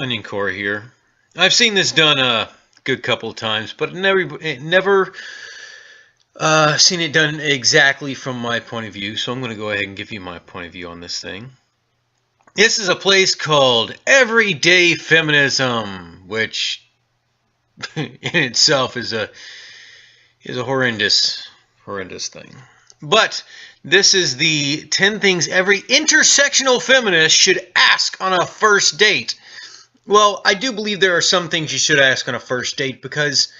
onion core here. I've seen this done a good couple of times, but never seen it done exactly from my point of view. So I'm going to go ahead and give you my point of view on this thing. This is a place called Everyday Feminism, which in itself is a horrendous thing. But this is the 10 things every intersectional feminist should ask on a first date. Well, I do believe there are some things you should ask on a first date because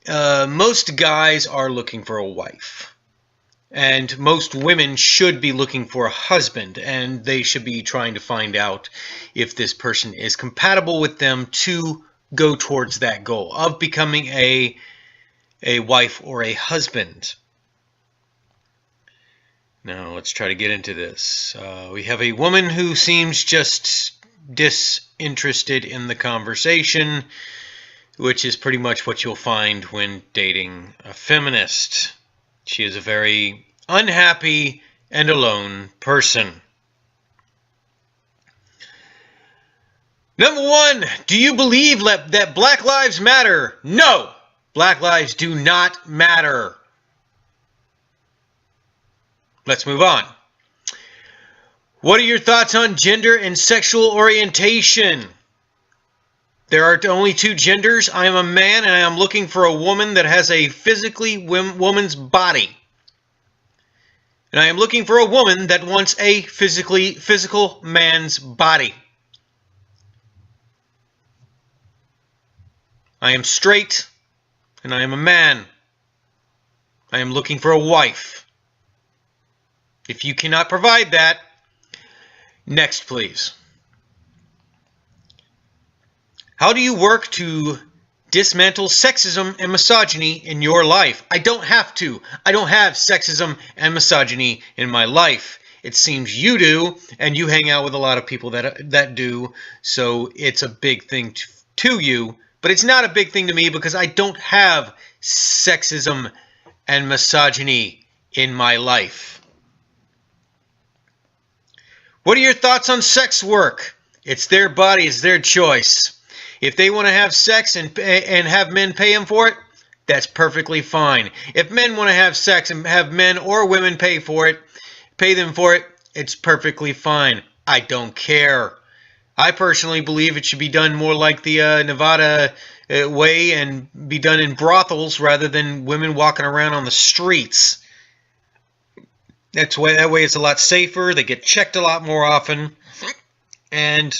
most guys are looking for a wife. And most women should be looking for a husband, and they should be trying to find out if this person is compatible with them to go towards that goal of becoming a wife or a husband. Now, let's try to get into this. We have a woman who seems just disinterested in the conversation, which is pretty much what you'll find when dating a feminist. She is a very unhappy and alone person. Number 1, do you believe that Black Lives Matter? No! Black lives do not matter. Let's move on. What are your thoughts on gender and sexual orientation? There are only 2 genders. I am a man and I am looking for a woman that has a physically woman's body. And I am looking for a woman that wants a physical man's body. I am straight and I am a man. I am looking for a wife. If you cannot provide that, next please. How do you work to dismantle sexism and misogyny in your life? I don't have to. I don't have sexism and misogyny in my life. It seems you do, and you hang out with a lot of people that do, so it's a big thing to you, but it's not a big thing to me because I don't have sexism and misogyny in my life. What are your thoughts on sex work? It's their body, it's their choice. If they want to have sex and have men pay them for it, that's perfectly fine. If men want to have sex and have men or women pay them for it, it's perfectly fine. I don't care. I personally believe it should be done more like the Nevada way and be done in brothels rather than women walking around on the streets. That way it's a lot safer. They get checked a lot more often. And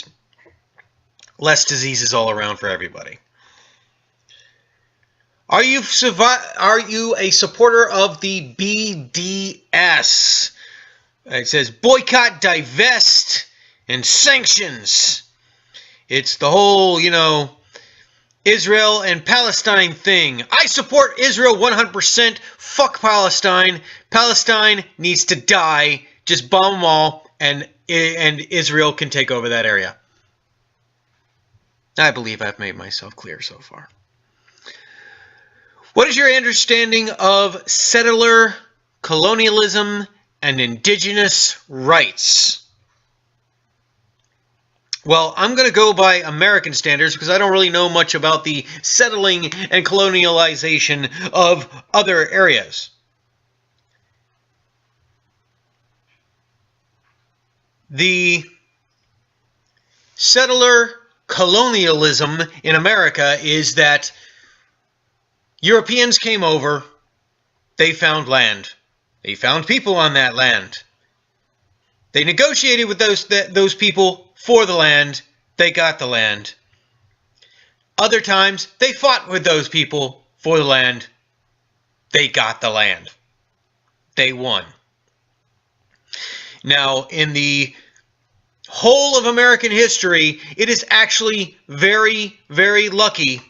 less diseases all around for everybody. Are you a supporter of the BDS? It says boycott, divest, and sanctions. It's the whole, Israel and Palestine thing. I support Israel 100%. Fuck Palestine. Palestine needs to die. Just bomb them all, and Israel can take over that area. I believe I've made myself clear so far. What is your understanding of settler colonialism and indigenous rights? Well, I'm going to go by American standards because I don't really know much about the settling and colonialization of other areas. The settler colonialism in America is that Europeans came over, they found land, they found people on that land. They negotiated with those people for the land, they got the land. Other times, they fought with those people for the land, they got the land. They won. Now, in the whole of American history, it is actually very, very lucky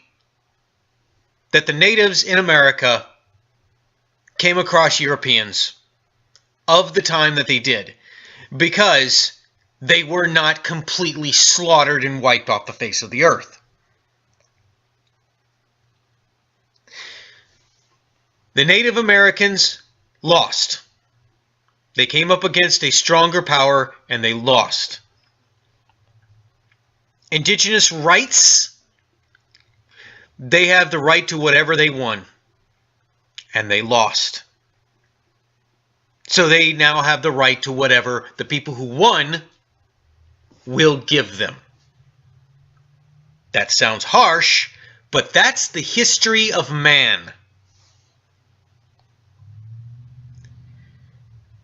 that the natives in America came across Europeans of the time that they did, because they were not completely slaughtered and wiped off the face of the earth. The Native Americans lost. They came up against a stronger power and they lost. Indigenous rights, they have the right to whatever they won, and they lost. So they now have the right to whatever the people who won will give them. That sounds harsh, but that's the history of man.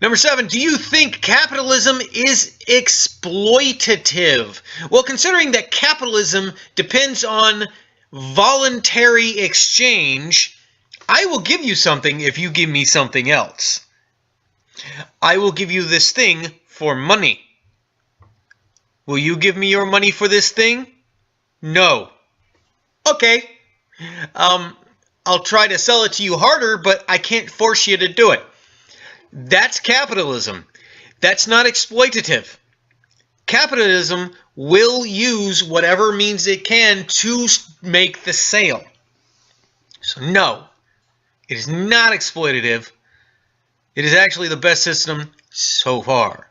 Number 7, do you think capitalism is exploitative? Well, considering that capitalism depends on voluntary exchange, I will give you something if you give me something else. I will give you this thing for money. Will you give me your money for this thing? No. Okay. I'll try to sell it to you harder, but I can't force you to do it. That's capitalism. That's not exploitative. Capitalism will use whatever means it can to make the sale. So no, it is not exploitative. It is actually the best system so far.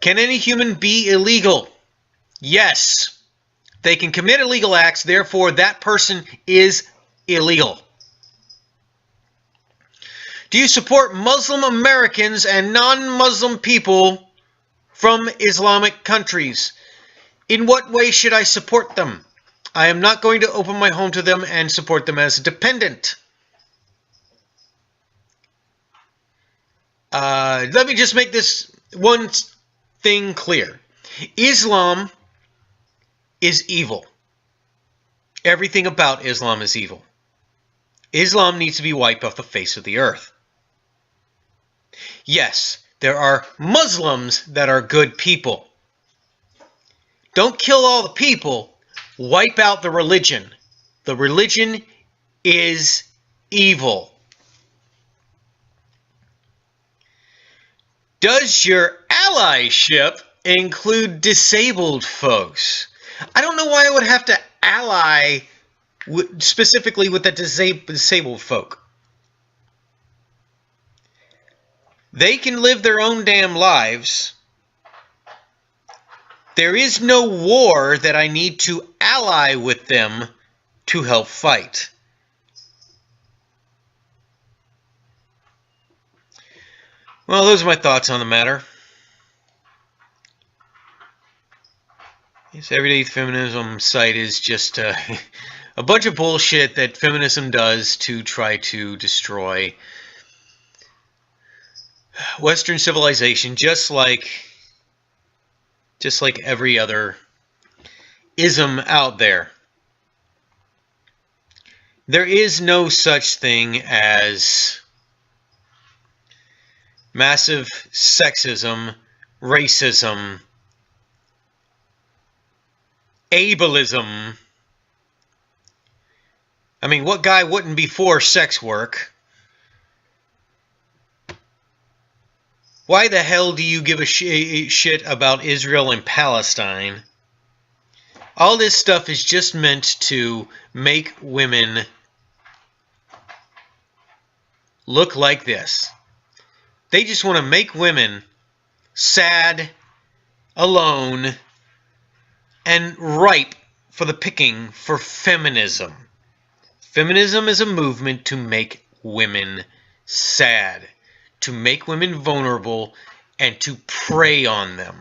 Can any human be illegal? Yes. They can commit illegal acts, therefore that person is illegal. Do you support Muslim Americans and non-Muslim people from Islamic countries? In what way should I support them? I am not going to open my home to them and support them as a dependent. Let me just make this one thing clear. Islam is evil. Everything about Islam is evil. Islam needs to be wiped off the face of the earth. Yes, there are Muslims that are good people. Don't kill all the people. Wipe out the religion. The religion is evil. Does your allyship include disabled folks? I don't know why I would have to ally specifically with the disabled folk. They can live their own damn lives. There is no war that I need to ally with them to help fight. Well, those are my thoughts on the matter. This Everyday Feminism site is just a bunch of bullshit that feminism does to try to destroy Western civilization, just like every other ism out there. There is no such thing as massive sexism, racism, ableism. I mean, what guy wouldn't be for sex work? Why the hell do you give a shit about Israel and Palestine? All this stuff is just meant to make women look like this. They just want to make women sad, alone, and ripe for the picking for feminism. Feminism is a movement to make women sad, to make women vulnerable, and to prey on them.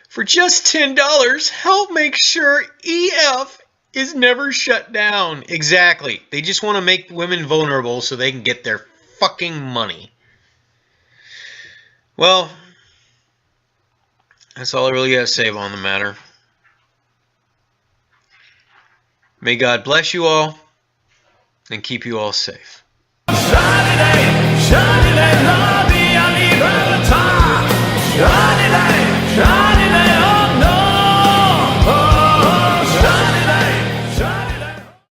For just $10, help make sure EF is never shut down. Exactly. They just want to make women vulnerable so they can get their fucking money. Well, that's all I really got to say on the matter. May God bless you all and keep you all safe. Saturday.